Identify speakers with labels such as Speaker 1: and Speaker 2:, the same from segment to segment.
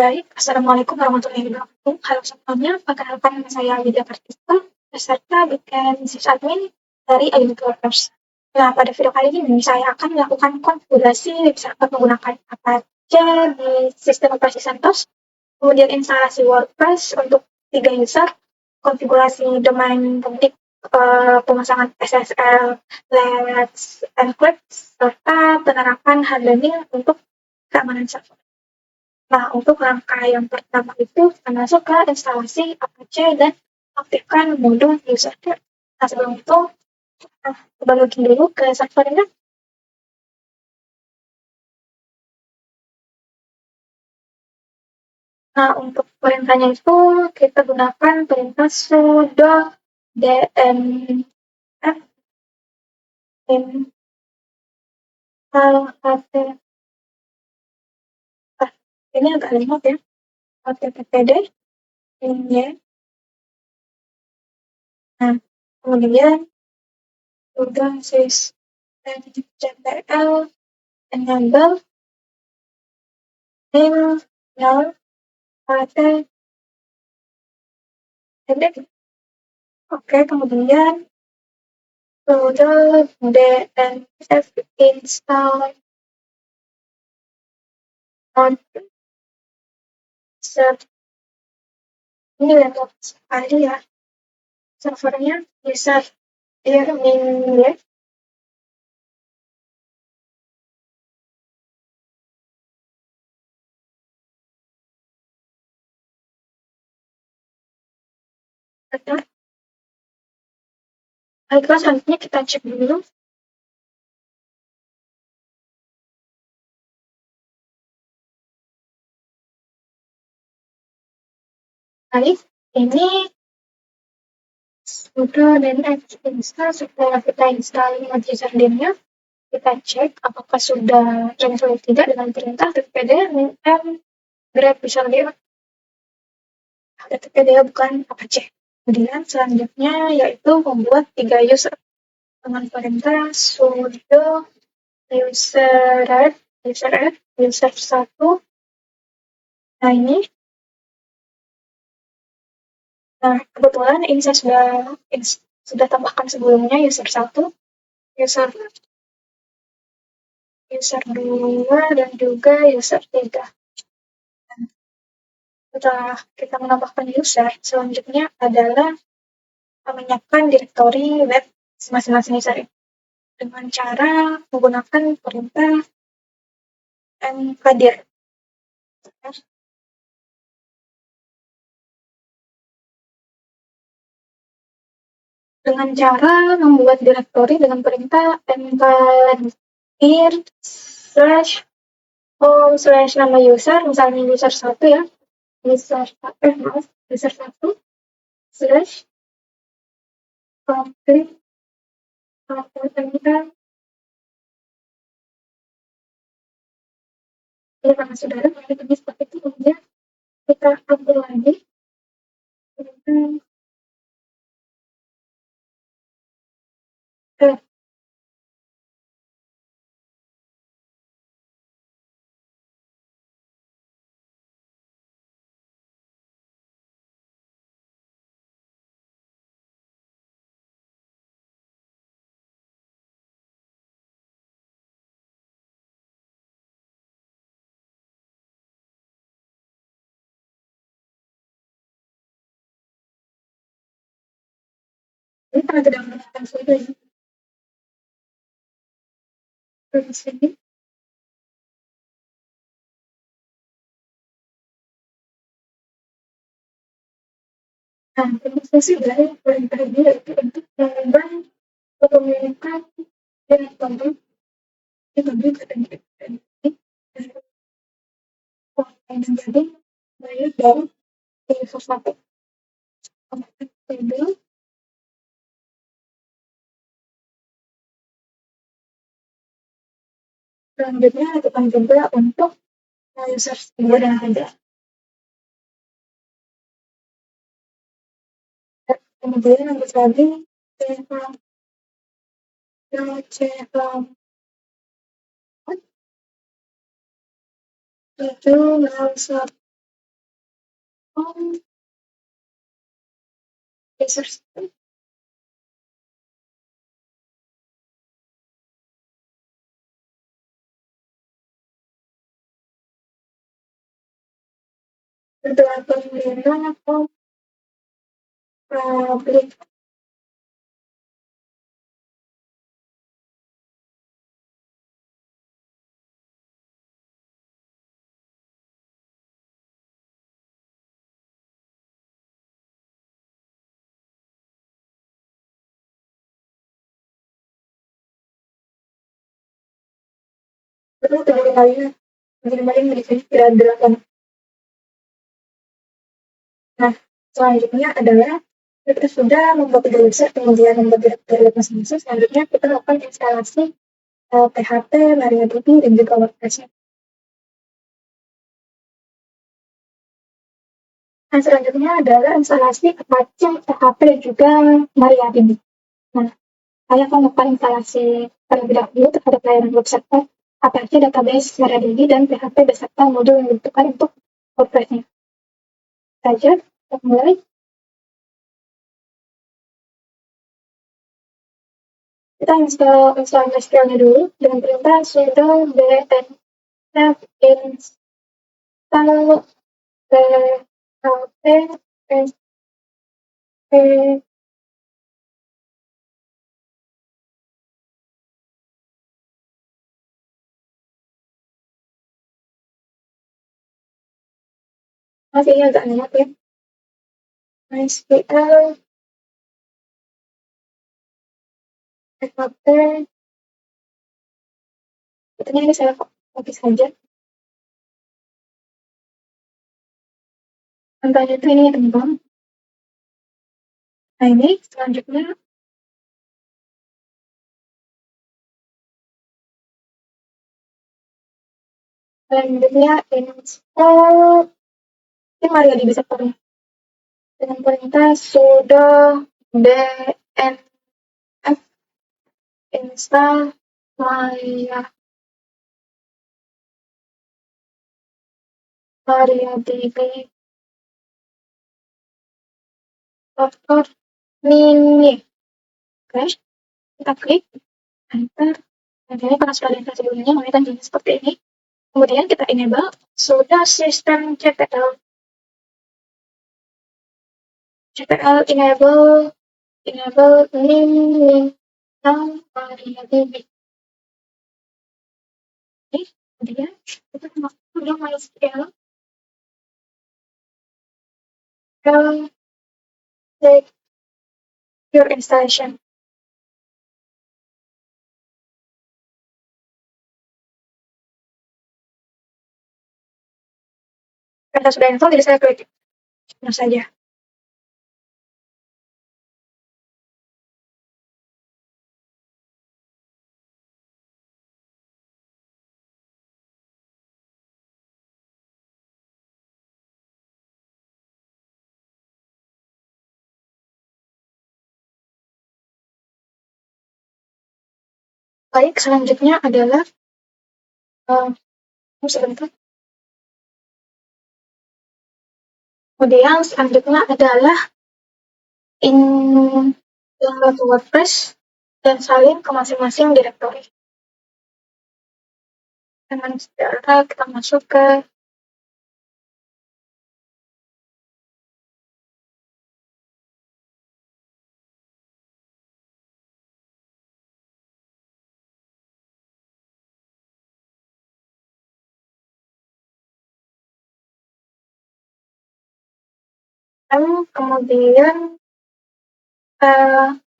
Speaker 1: Baik, Assalamualaikum warahmatullahi wabarakatuh. Halo semuanya, perkenalkan nama saya Widya Kartika, peserta bikin sysadmin dari Identity Workers. Nah, pada video kali ini saya akan melakukan konfigurasi web server menggunakan Apache di sistem operasi CentOS, kemudian instalasi WordPress untuk 3 user, konfigurasi domain publik, pemasangan SSL, Let's Encrypt, serta penerapan hardening untuk keamanan server. Nah, untuk langkah yang pertama itu kita masuk ke instalasi Apache dan aktifkan modul user. Nah, sebelum itu, coba login dulu ke servernya. Nah, untuk perintahnya itu kita gunakan perintah sudo dnf install ini agak lemot ya, httpd ini. Nah, kemudian sudo systemctl enable name null Oke, kemudian sudo dnf install on server. Ini laptop sekali ya, servernya bisa min ya. Baiklah, selanjutnya kita cek dulu. Baik, ini sudo dnf install. Setelah kita install usernames-nya, kita cek apakah sudah translate tidak dengan perintah ttpd min grep usernames. ttpd bukan Apache. Kemudian selanjutnya yaitu membuat 3 user dengan perintah sudo user user 1. Nah, ini. Nah, kebetulan ini saya sudah tambahkan sebelumnya user 1, user 2, dan juga user 3. Setelah kita menambahkan user, selanjutnya adalah menyiapkan direktori web masing-masing user dengan cara menggunakan perintah mkdir. Dengan cara membuat direktori dengan perintah mkdir /nama user, misalnya user 1 ya, user 1 slash complete ya, karena saudara kalau ditulis seperti itu, kemudian kita ambil lagi ini karena tidak menggunakan sudo ya. Terus ini nah, fungsi dari perintah ini yaitu untuk mengubah kepemilikan direktori menjadi milik dari user 1. Selanjutnya lakukan juga untuk user 2 dan 3. Kemudian lanjut lagi itu browser Oh, user system. Bantuan pengiriman atau beli. Perlu kembali menjadi tidak. Nah, selanjutnya adalah kita sudah membuat user, kemudian membuat direktori masing-masing. Selanjutnya kita lakukan instalasi PHP, MariaDB, dan juga WordPress. Nah, selanjutnya adalah instalasi Apache, PHP, dan juga MariaDB. Nah, saya akan melakukan instalasi terlebih dahulu terhadap layanan web server, Apache database, MariaDB, dan PHP beserta modul yang dibutuhkan untuk WordPress-nya. Saja, kita mulai. Kita install MySQL-nya dulu dengan perintah sudo dnf install php masih ini agak lama ya. MySQL php Tentunya ini saya copy saja. Contohnya itu ini teman-teman. Nah ini selanjutnya install ini MariaDB servernya dengan perintah sudo dnf install MariaDB server mini. Oke, kita klik enter. Nah, ini karena sudah diinstall sebelumnya, maka jadi seperti ini. Kemudian kita enable sudah sistem CTL enable mini MariaDB. Oke, kemudian kita masuk ke MySQL secure installation. Karena sudah install, jadi saya klik saja. Baik, selanjutnya adalah sebentar. Kemudian selanjutnya adalah download WordPress dan salin ke masing-masing direktori. Dengan segera kita masuk ke kemudian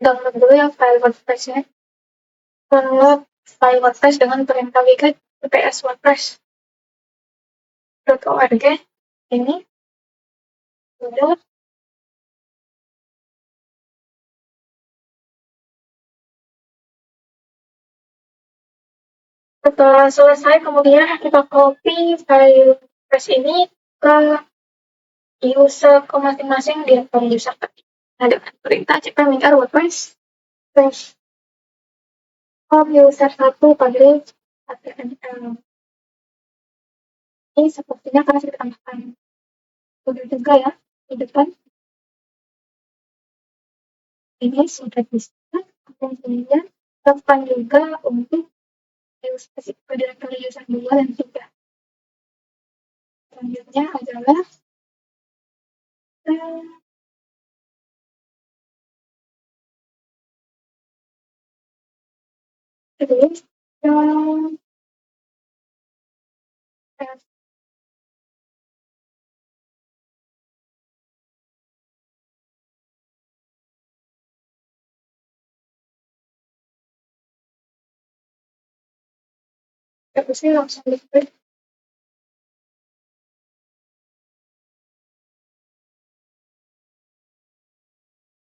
Speaker 1: download dulu yang file WordPress-nya. Download file WordPress dengan perintah wget wps-wordpress.org. Ini sudah. Setelah selesai, kemudian kita copy file WordPress ini ke user ke masing-masing direktori user tadi. Nah, dengan perintah cpminr WordPress user 1 publish HTML. Ini sepertinya karena saya tambahkan udah juga ya di depan ini sudah bisa. Kemudian lakukan juga untuk directory user 2 dan 3. Selanjutnya adalah terus terusnya langsung diklik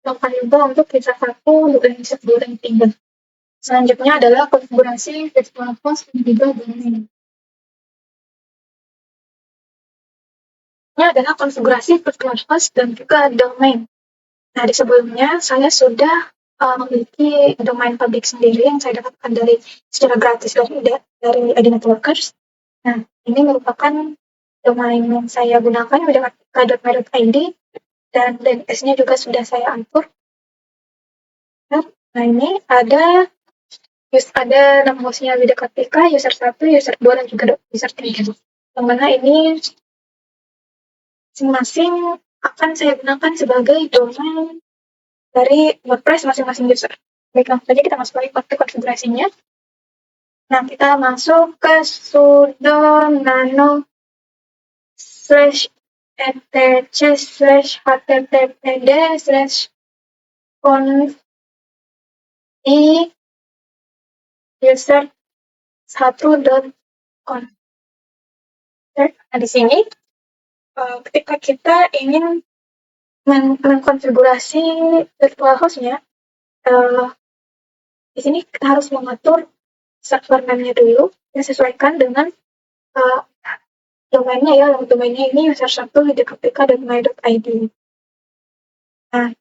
Speaker 1: lakukan juga untuk user 1 dan user 2 dan 3. Selanjutnya adalah konfigurasi virtual host dan juga domain. Ini adalah konfigurasi virtual host dan juga domain. Nah, di sebelumnya saya sudah memiliki domain public sendiri yang saya dapatkan secara gratis dari ID Networkers. Nah, ini merupakan domain yang saya gunakan wdkartika.my.id dan DNS-nya juga sudah saya atur. Nah, ini ada nama hostnya Widyakartika, user 1, user 2, dan juga user 3. Yang mana ini masing-masing akan saya gunakan sebagai domain dari WordPress masing-masing user. Baik, langsung saja kita masuk lagi ke konfigurasinya. Nah, kita masuk ke sudo nano /etc/httpd/conf di user1.conf. Nah, di sini ketika kita ingin mengkonfigurasi virtual hostnya, di sini kita harus mengatur server name-nya dulu yang sesuaikan dengan domainnya ya. Domainnya ini user1 widyakartika.my.id. Nah,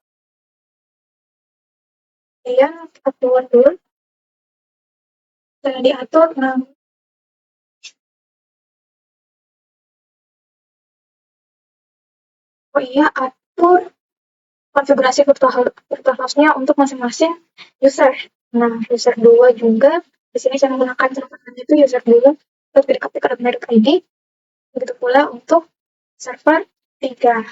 Speaker 1: kemudian kita keluar dulu dan diatur atur konfigurasi virtual host-nya untuk masing-masing user. Nah, user 2 juga di sini saya menggunakan server itu user 2 untuk widyakartika.my.id. Begitu pula untuk server 3.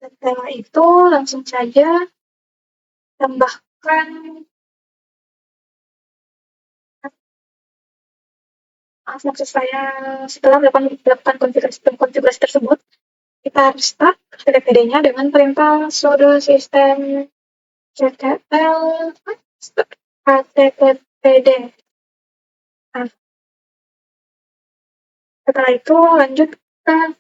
Speaker 1: Setelah itu langsung saja tambahkan maksud saya setelah melakukan konfigurasi tersebut, kita restart httpd-nya dengan perintah sudo system ctl httpd. Nah, setelah itu lanjut ke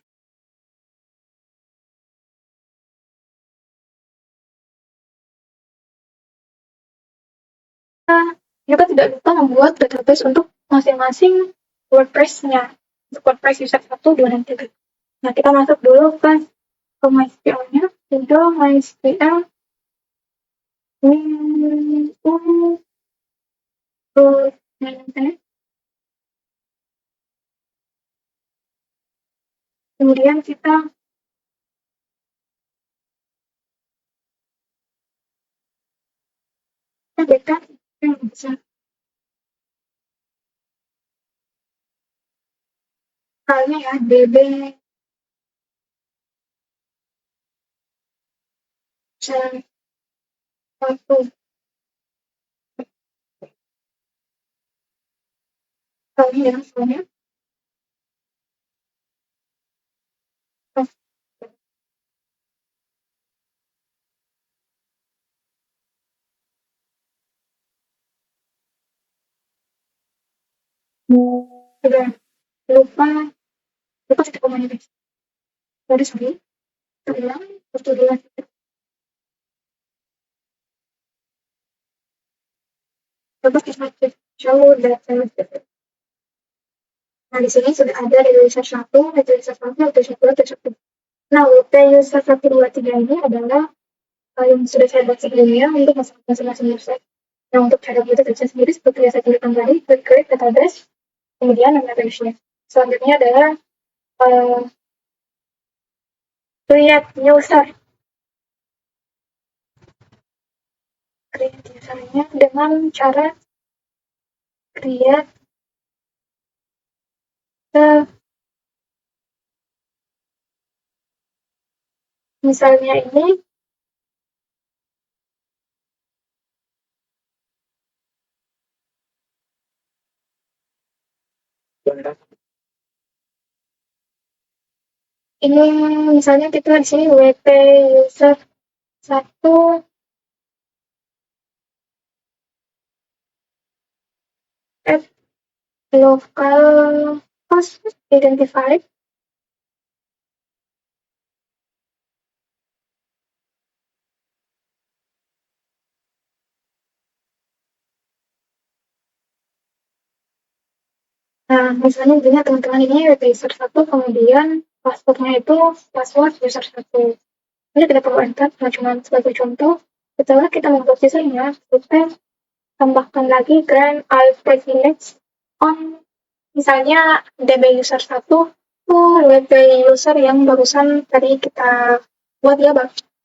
Speaker 1: juga tidak lupa membuat database untuk masing-masing WordPress-nya. Untuk WordPress user 1, 2, dan 3. Nah, kita masuk dulu ke MySQL-nya. Sudo MySQL kemudian kita backup yang bisa kalinya ya db satu kali ya soalnya. Sudah lupa titik komunikasi. Dari sini terulang pertujuan terus kita cek show data. Nah, di sini sudah ada user 1, user 1, user 2, user 3. Nah, user 1, 2, 3 ini adalah yang sudah saya buat sebelumnya untuk masing-masing user. Nah, untuk cara buat database sendiri seperti yang saya tunjukkan tadi, create database, kemudian nama database-nya. Selanjutnya adalah Create user. Create usernya dengan cara create misalnya ini misalnya kita di sini WP user 1 at local host identified. Nah, misalnya intinya teman-teman ini WP user 1, kemudian passwordnya itu password user 1. Ini tidak perlu enter, cuma sebagai contoh. Setelah kita membuat usernya, kita tambahkan lagi grant all privilege on misalnya DB user 1 itu WP user yang barusan tadi kita buat ya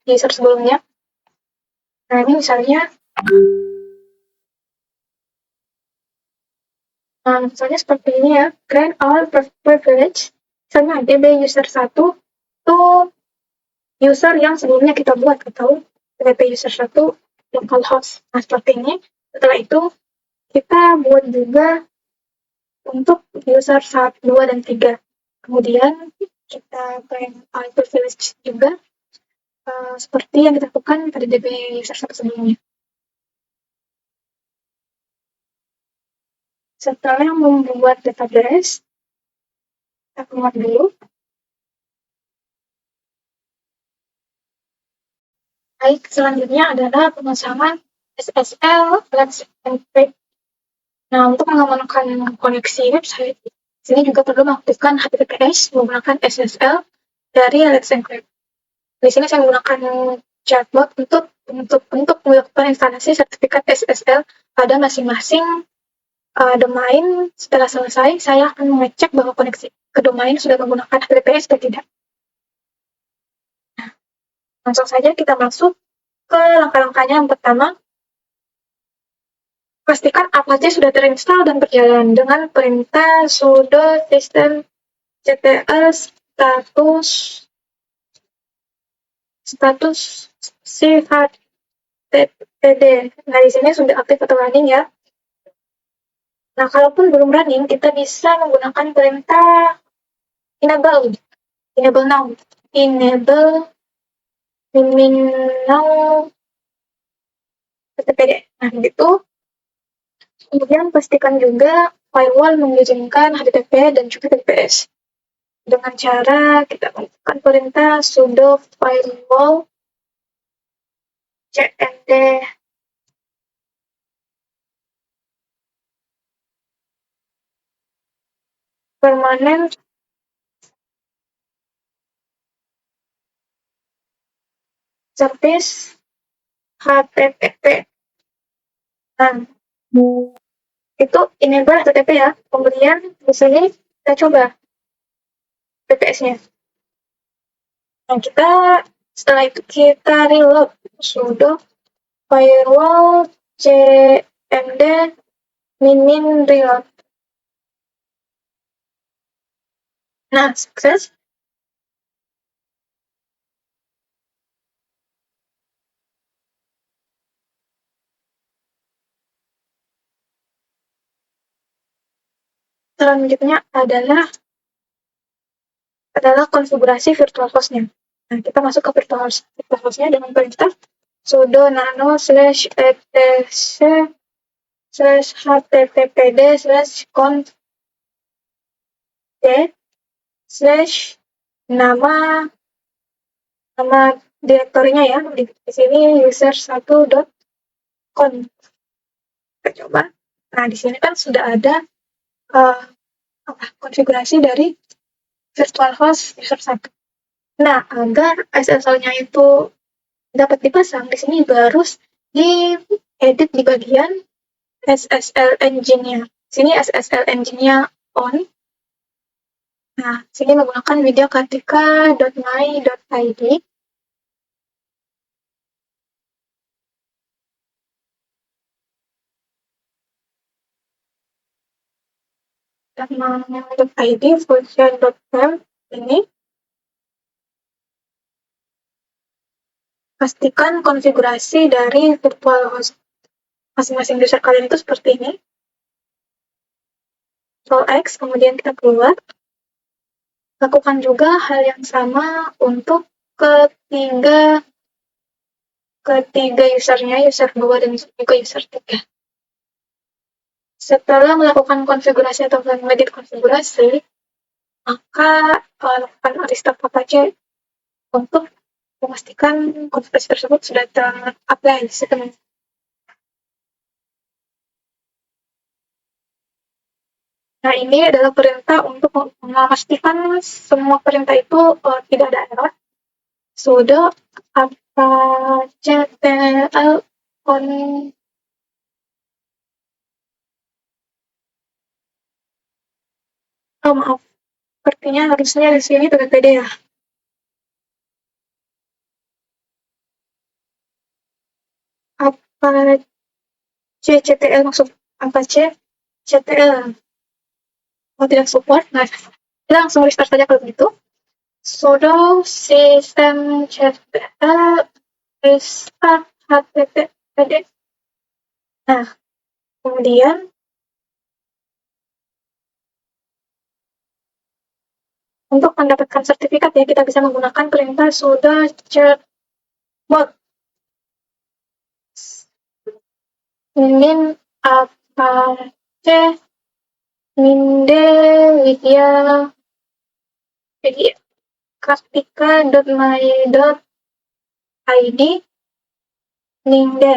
Speaker 1: user sebelumnya. Nah ini misalnya misalnya seperti ini ya, grant all privilege. Misalnya DB user 1 itu user yang sebelumnya kita buat atau WP user 1 localhost. Nah seperti ini. Setelah itu kita buat juga untuk user 1, 2, dan 3. Kemudian kita grant all privilege juga seperti yang kita lakukan pada DB user 1 sebelumnya. Setelah membuat database, kita keluar dulu. Baik, selanjutnya adalah pemasangan SSL Let's Encrypt. Nah, untuk mengamankan koneksi website, sini juga perlu mengaktifkan HTTPS menggunakan SSL dari Let's Encrypt. Di sini saya menggunakan chatbot untuk melakukan instalasi sertifikat SSL pada masing-masing domain. Setelah selesai, saya akan mengecek bahwa koneksi ke domain sudah menggunakan HTTPS atau tidak. Nah, langsung saja kita masuk ke langkah-langkahnya. Yang pertama, pastikan Apache sudah terinstall dan berjalan dengan perintah sudo systemctl status chttpd. Nah, di sini sudah aktif atau running ya. Nah, kalaupun belum running, kita bisa menggunakan perintah enable now, ttpd. Nah, begitu. Kemudian pastikan juga firewall mengizinkan HTTP dan juga TLS. Dengan cara kita melakukan perintah sudo firewall cmd permanent service HTTP. Nah, itu enable HTTP ya. Kemudian di sini kita coba TPS-nya. Nah, setelah itu kita reload sudo firewall cmd min reload. Nah, sukses. Selanjutnya adalah konfigurasi virtual host-nya. Nah, kita masuk ke virtual host-nya dengan perintah sudo nano /etc/conf/nama direktorinya ya. Di sini user1.conf. Kita coba. Nah, di sini kan sudah ada konfigurasi dari virtual host user 1. Nah, agar SSL-nya itu dapat dipasang, di sini harus diedit di bagian SSL engine-nya. Sini SSL engine-nya on. Nah, sini menggunakan videokartika.my.id. Dan .id version.temp ini. Pastikan konfigurasi dari virtual host masing-masing user kalian itu seperti ini. Ctrl X, kemudian kita keluar. Lakukan juga hal yang sama untuk ketiga usernya, user 2 dan juga user 3. Setelah melakukan konfigurasi atau mengedit konfigurasi, maka lakukan restart Apache untuk memastikan konfigurasi tersebut sudah ter-apply sepenuhnya. Nah, ini adalah perintah untuk memastikan semua perintah itu tidak ada error. Sudo apache-tl on. Oh, maaf. Sepertinya harusnya di sini PPPD ya. Apache-ctl maksud Apache-ctl. Oh, tidak support. Nah, kita langsung restart saja kalau begitu. Sudo systemctl restart httpd. Nah, kemudian untuk mendapatkan sertifikat ya, kita bisa menggunakan perintah sudo chmod min apache minde widya kartika.my.id minde.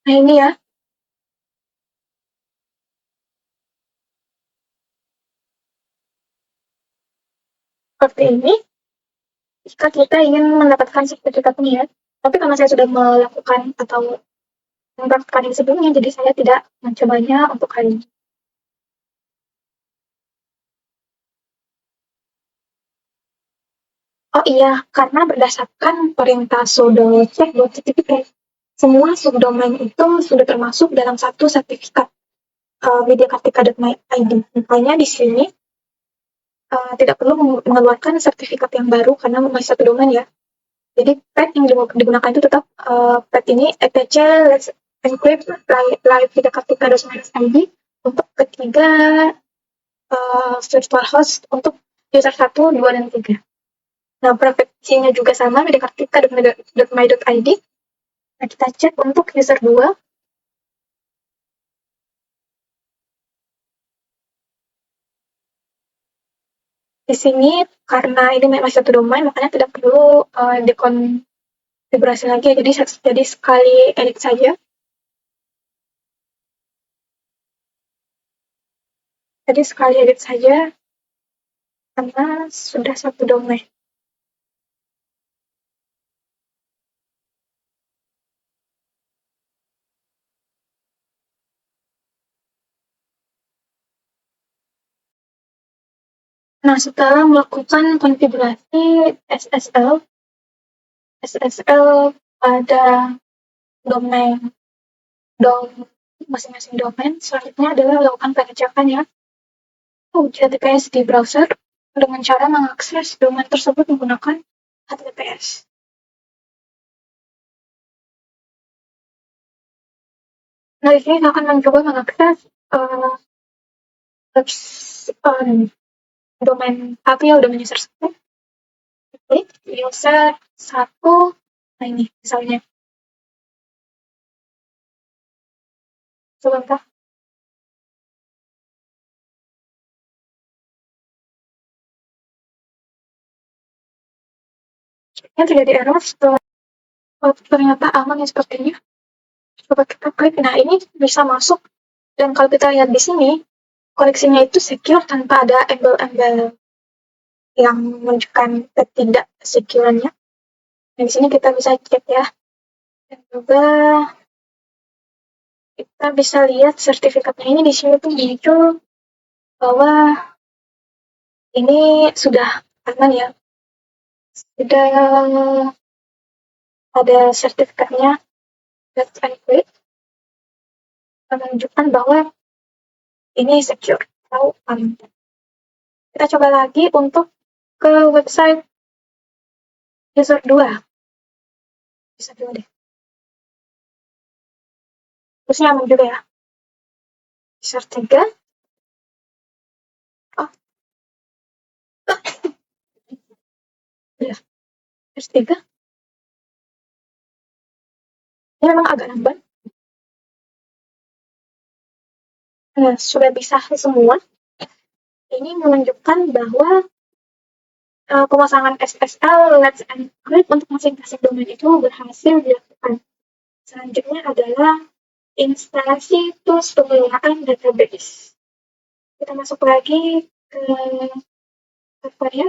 Speaker 1: Nah, ini ya. Seperti ini. Jika kita ingin mendapatkan sertifikatnya ya. Tapi karena saya sudah melakukan atau mendapatkan ini sebelumnya, jadi saya tidak mencobanya untuk kali ini. Oh iya, karena berdasarkan perintah sudo check buat sertifikat, semua subdomain itu sudah termasuk dalam satu sertifikat videokartika.my.id. Makanya di sini tidak perlu mengeluarkan sertifikat yang baru karena masih satu domain ya. Jadi path yang digunakan itu tetap path ini etc encrypt live videokartika.my.id untuk ketiga virtual host untuk user 1, 2, dan 3. Nah, preferensinya juga sama videokartika.my.id. Nah, kita cek untuk user 2. Di sini karena ini masih satu domain, makanya tidak perlu dikonfigurasi lagi. Jadi sekali edit saja. Jadi sekali edit saja karena sudah satu domain. Nah, setelah melakukan konfigurasi SSL pada domain masing-masing domain, selanjutnya adalah melakukan pengecekan ya HTTPS di browser dengan cara mengakses domain tersebut menggunakan HTTPS. Nah, di sini saya akan mencoba mengakses domain satu ya, domain user 1. Klik user 1. Nah, ini misalnya. Sebentar. Yang terjadi error setelah ternyata aman ya sepertinya. Coba kita klik. Nah, ini bisa masuk. Dan kalau kita lihat di sini, koneksinya itu secure tanpa ada embel-embel yang menunjukkan ketidak secure-nya. Nah, di sini kita bisa cek ya. Dan juga kita bisa lihat sertifikatnya ini di sini tuh muncul bahwa ini sudah aman ya, sudah ada sertifikatnya Let's Encrypt menunjukkan bahwa ini secure atau aman. Kita coba lagi untuk ke website user 2. User 2 deh. Terusnya aman juga ya. User 3. Oh. Ya. User 3. Ini memang agak lambat. Nah, sudah bisa semua. Ini menunjukkan bahwa pemasangan SSL Let's Encrypt untuk masing-masing domain itu berhasil dilakukan. Selanjutnya adalah instalasi tools pengelolaan database. Kita masuk lagi ke servernya.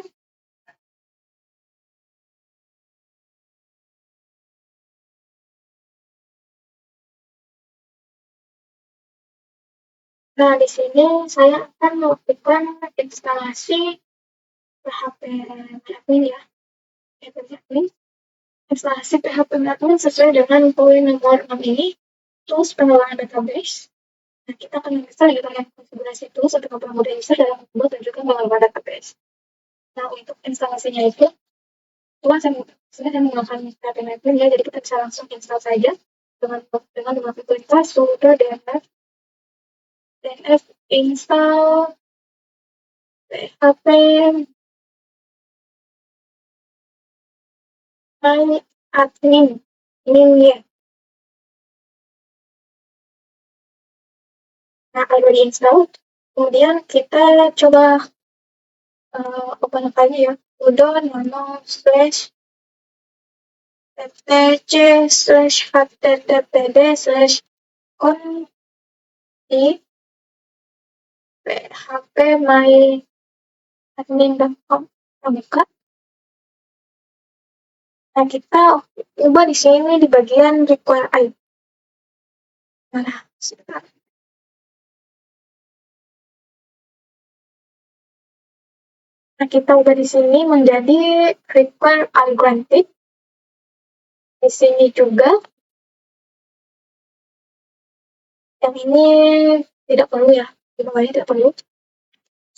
Speaker 1: Nah, di sini saya akan melakukan instalasi PHP admin ya. PHP admin. Instalasi PHP admin sesuai dengan poin nomor 6 ini, tools pengelolaan database. Nah, kita akan install di bagian konfigurasi tools untuk mempermudah user dalam membuat dan juga mengelola database. Nah, untuk instalasinya itu, saya menggunakan PHP admin ya, jadi kita bisa langsung install saja dengan menggunakan perintah sudo dns install PHP my admin ini ya. Nah, kalau install, kemudian kita coba open lagi ya, sudo nano slash ftc slash httpd slash di php my admin.com. Kita buka. Nah, kita ubah di sini di bagian require ID. Mana? Sebentar. Nah, kita ubah di sini menjadi require ungranted. Di sini juga yang ini tidak perlu ya, di bawahnya tidak perlu,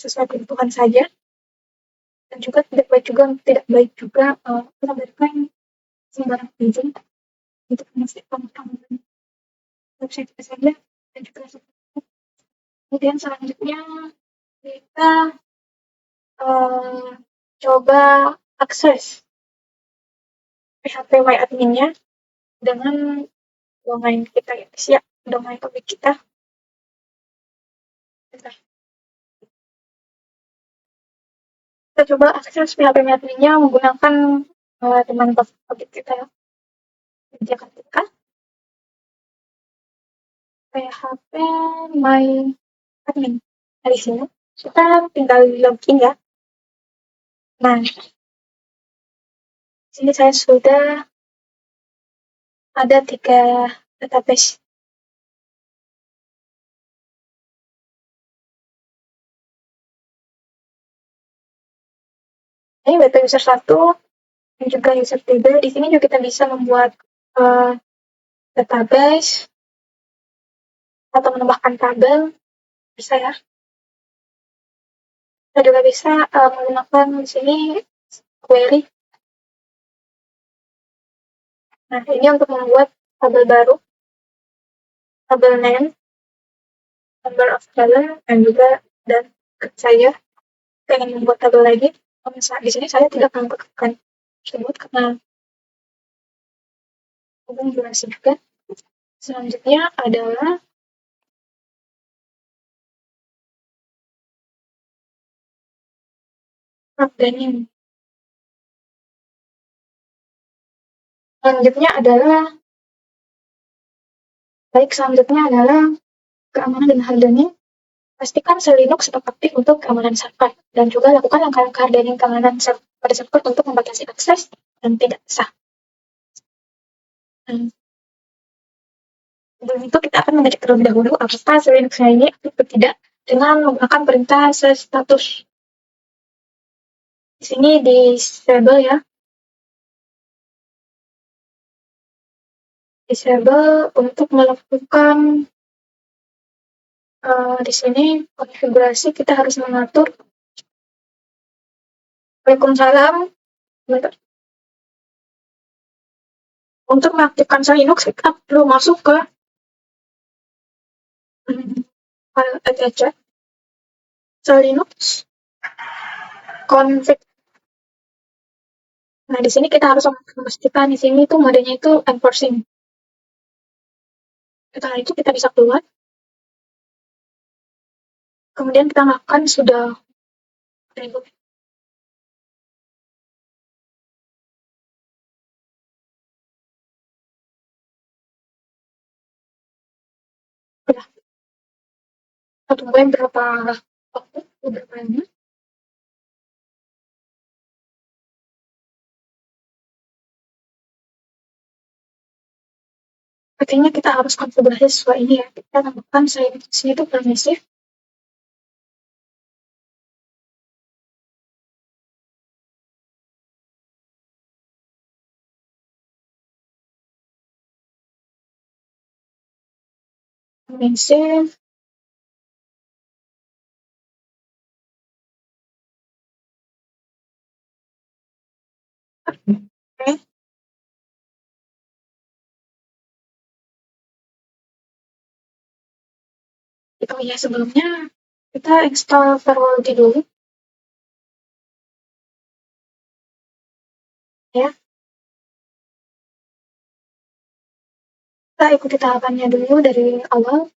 Speaker 1: sesuai kebutuhan saja. Dan juga tidak baik juga menambahkan sembarang izin untuk memastikan keamanan website kita saja dan juga kemudian selanjutnya kita coba akses PHP My Admin-nya dengan domain kita ya, siap domain topik kita. Bentar. Kita coba akses PHP My Admin-nya menggunakan domain topik kita ya. Kerjakan kita PHP My Admin. Dari sini kita tinggal login ya. Nah, sini saya sudah ada 3 database. Ini data user 1 dan juga user 3. Di sini juga kita bisa membuat database atau menambahkan tabel, bisa ya. Kita juga bisa menggunakan di sini query. Nah, ini untuk membuat tabel baru, tabel name, number of column, dan juga dan saya ingin membuat tabel lagi. Di sini saya tidak akan menambahkan tersebut karena hubung durasi juga. Selanjutnya adalah updating. Selanjutnya adalah keamanan dan hardening. Pastikan sel Linux tetap aktif untuk keamanan server dan juga lakukan langkah-langkah hardening keamanan pada server untuk membatasi akses dan tidak sah. Sebelum itu kita akan mengecek terlebih dahulu apakah sel Linux ini aktif atau tidak. dengan menggunakan perintah set status. Di sini disable ya. Disable untuk melakukan di sini konfigurasi kita harus mengatur. Waalaikumsalam. Bentar. Untuk mengaktifkan sel Linux kita perlu masuk ke file etc. Sel Linux config. Nah, di sini kita harus memastikan di sini tuh modenya itu enforcing. Setelah itu kita bisa keluar. Kemudian kita makan sudah reboot. Udah. Kita tungguin berapa waktu, beberapa menit. Artinya kita harus konfigurasi sesuai ini ya. Kita tambahkan saya di sini itu permisif. Permisif. Oke. Itu ya sebelumnya kita install firewall dulu ya. Kita ikuti tahapannya dulu dari awal.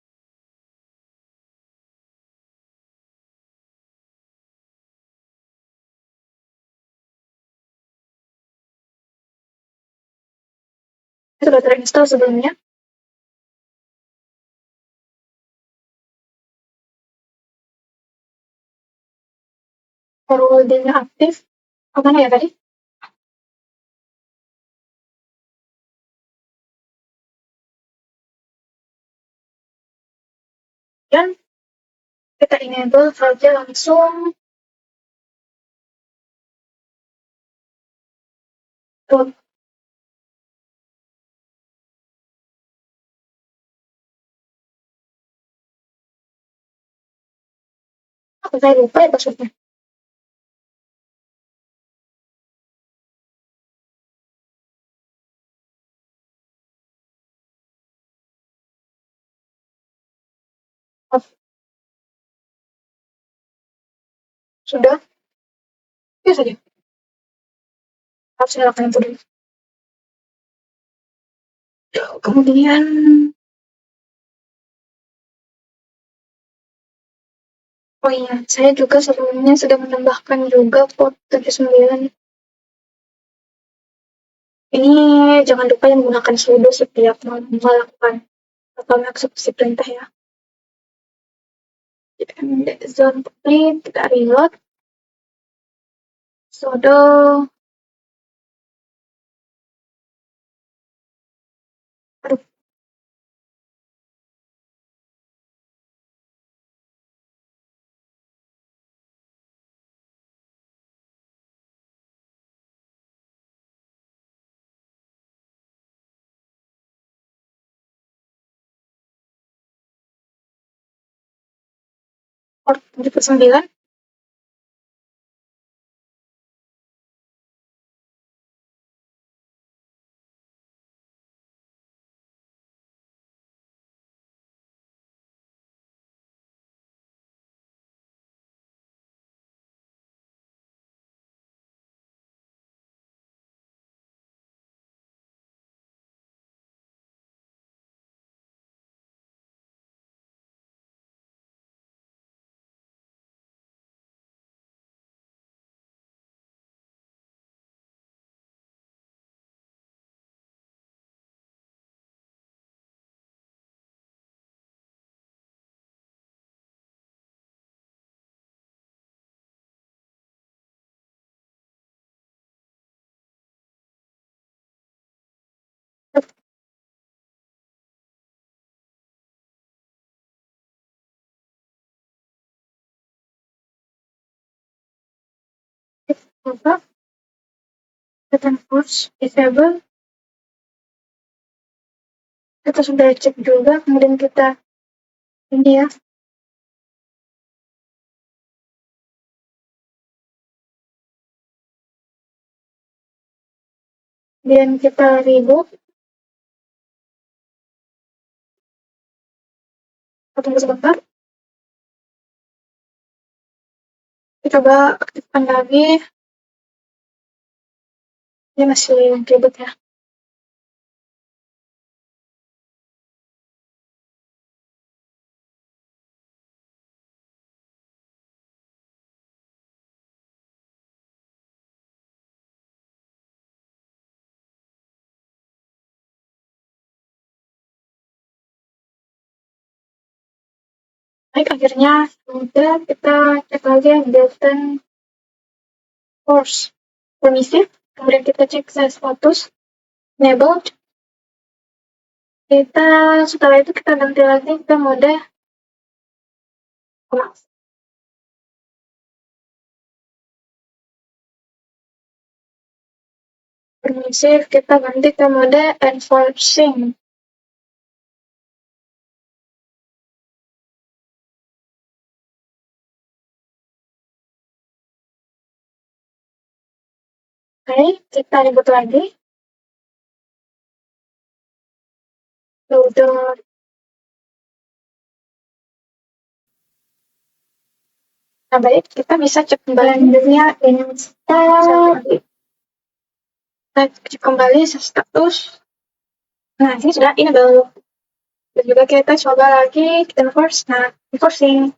Speaker 1: Itu sudah terinstall sebelumnya. Forwardingnya aktif. Mana ya tadi? Dan kita enable saja langsung root. Apa saya lupa ya passwordnya? Oh, sudah. Ya saja. Harus nyalakan itu dulu. Kemudian oh iya, saya juga sebelumnya sudah menambahkan juga port 79. Ini jangan lupa yang menggunakan sudo setiap melakukan atau mengeksekusi perintah ya. And zone complete, kita reload. Sudo aduh, port 79. Coba button force disable. Kita sudah cek juga, kemudian kita ini ya. Kemudian kita reboot. Tunggu sebentar. Kita coba aktifkan lagi. Ini masih reboot ya. Baik, akhirnya sudah. Kita cek lagi button force permissive. Kemudian kita cek status enabled. Setelah itu kita ganti lagi ke mode collapse. Permissive kita ganti ke mode enforcing. Oke, kita reboot lagi. Sudah. Nah, baik, kita bisa cek kembalinya install. Kita cek kembali status. Nah, ini sudah enable. Dan juga kita coba lagi, kita enforce. Nah, enforcing.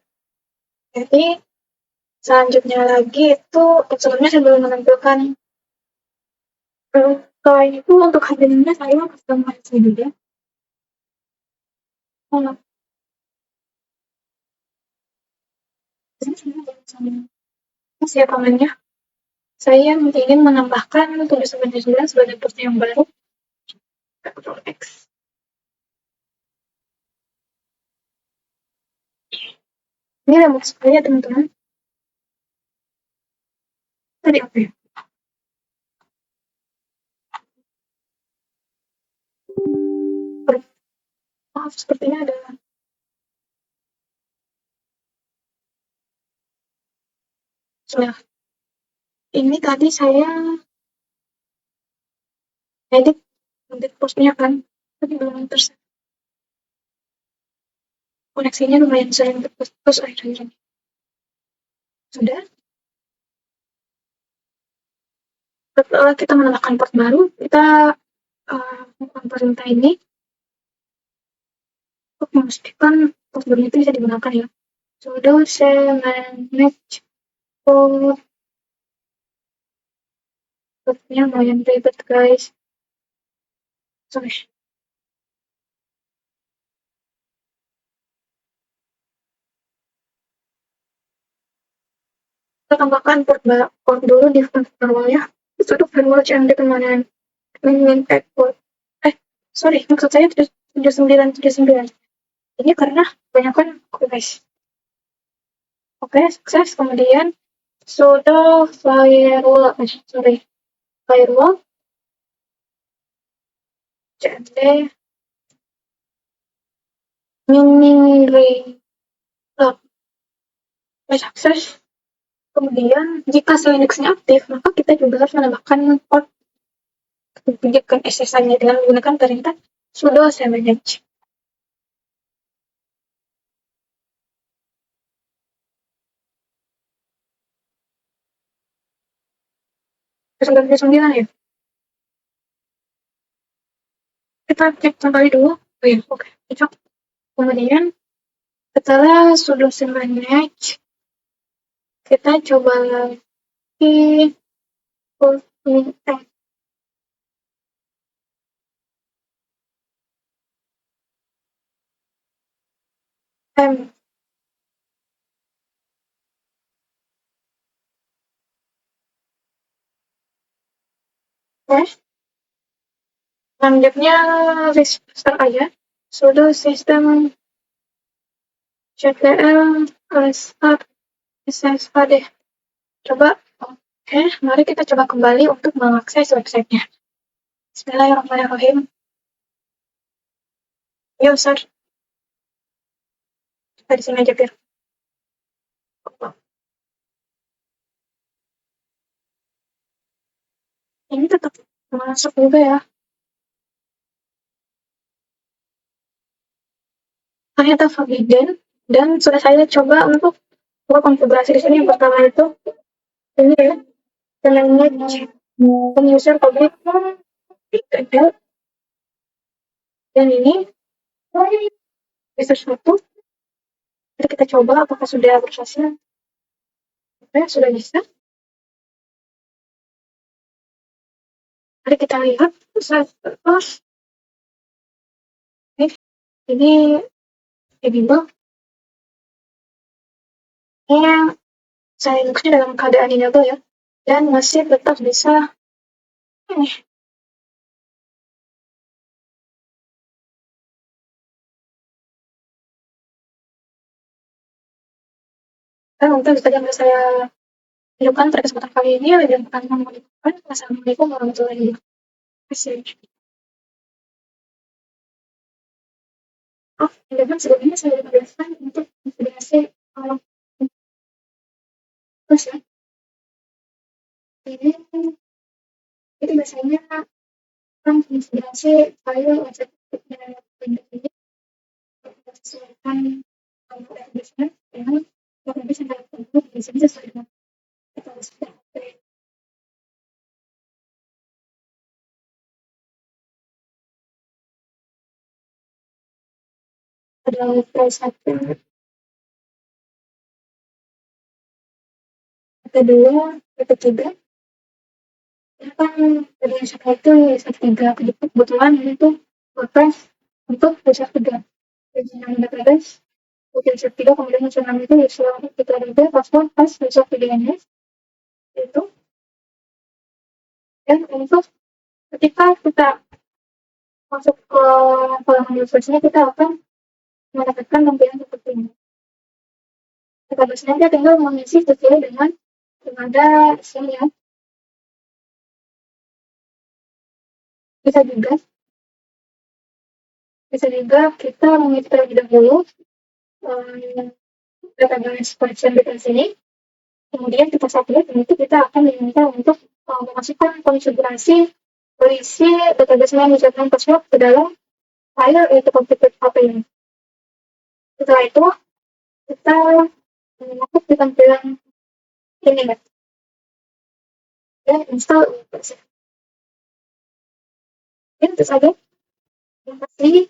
Speaker 1: Jadi, selanjutnya lagi itu, sebelumnya saya belum menampilkan. Kalau itu untuk HTML saya customize juga. Siapa namanya? Saya ingin menambahkan tulisan 99 sebagai post yang baru. Ctrl X. Ini remote sekali ya teman-teman. Tadi apa ya? Maaf, sepertinya ada. Sudah. Ini tadi saya edit postnya kan, tapi belum terus. Koneksinya lumayan sering terputus akhir-akhir ini. Sudah. Setelah kita menambahkan port baru, kita melakukan perintah ini untuk memastikan port baru itu bisa digunakan ya. Sudo manage port. Portnya lumayan ribet guys. Sorry. Kita tambahkan port dulu di firewall ya. Sudo firewall cmd permanen main port. Sorry, maksud saya 7979. Ini karena kebanyakan guys. Oke, sukses. Kemudian sudo firewall cmd mini sukses. Kemudian jika Linux-nya aktif, maka kita juga harus menambahkan port kebijakan SSH-nya dengan menggunakan perintah sudo manage. Terus 99 ya. Kita cek kembali dulu. Oh ya, oke. Cocok. Kemudian setelah sudo manage, kita coba lagi selanjutnya restart aja. Sudo system ctl restart sshd. Coba Oke, mari kita coba kembali untuk mengakses websitenya. Bismillahirrahmanirrahim. User, kita di sini aja biar. Ini tetap masuk juga ya. Ternyata forbidden dan sudah saya coba untuk konfigurasi di sini. Yang pertama itu ini ya, manage user public account, dan ini user satu. Jadi kita coba apakah sudah berhasil. Oke, sudah bisa. Mari kita lihat terus. Ini edible. Ini saya Linuxnya dalam keadaan enable ya, dan masih tetap bisa ini. Dan untuk saja yang saya tunjukkan pada kesempatan kali ini, dan pertama mengucapkan Assalamualaikum warahmatullahi wabarakatuh. Oh, teman-teman, sebelumnya saya jelaskan untuk konfigurasi terus ya. Ini itu biasanya kan konfigurasi file website dengan Windows ini kita sesuaikan database-nya dengan database yang dalam bentuk di sini sesuai dengan kita sudah ada website satu, kedua, ketiga. Kan tadi yang saya itu website 3, kebetulan ini tuh WordPress untuk website 3. Yang database website 3, kemudian website 6 itu website kita ada password pas website 3-nya itu. Dan untuk ketika kita masuk ke halaman website-nya, kita akan mendapatkan tampilan seperti ini. Kita biasanya tinggal mengisi sesuai dengan yang ada di sini ya. Bisa juga kita mengisi terlebih dahulu database collection details ini, kemudian kita submit, dan itu kita akan diminta untuk memasukkan konfigurasi berisi database username password ke dalam file yaitu configure ini. Setelah itu kita masuk di tampilan ini dan install. Itu saja. Terima kasih.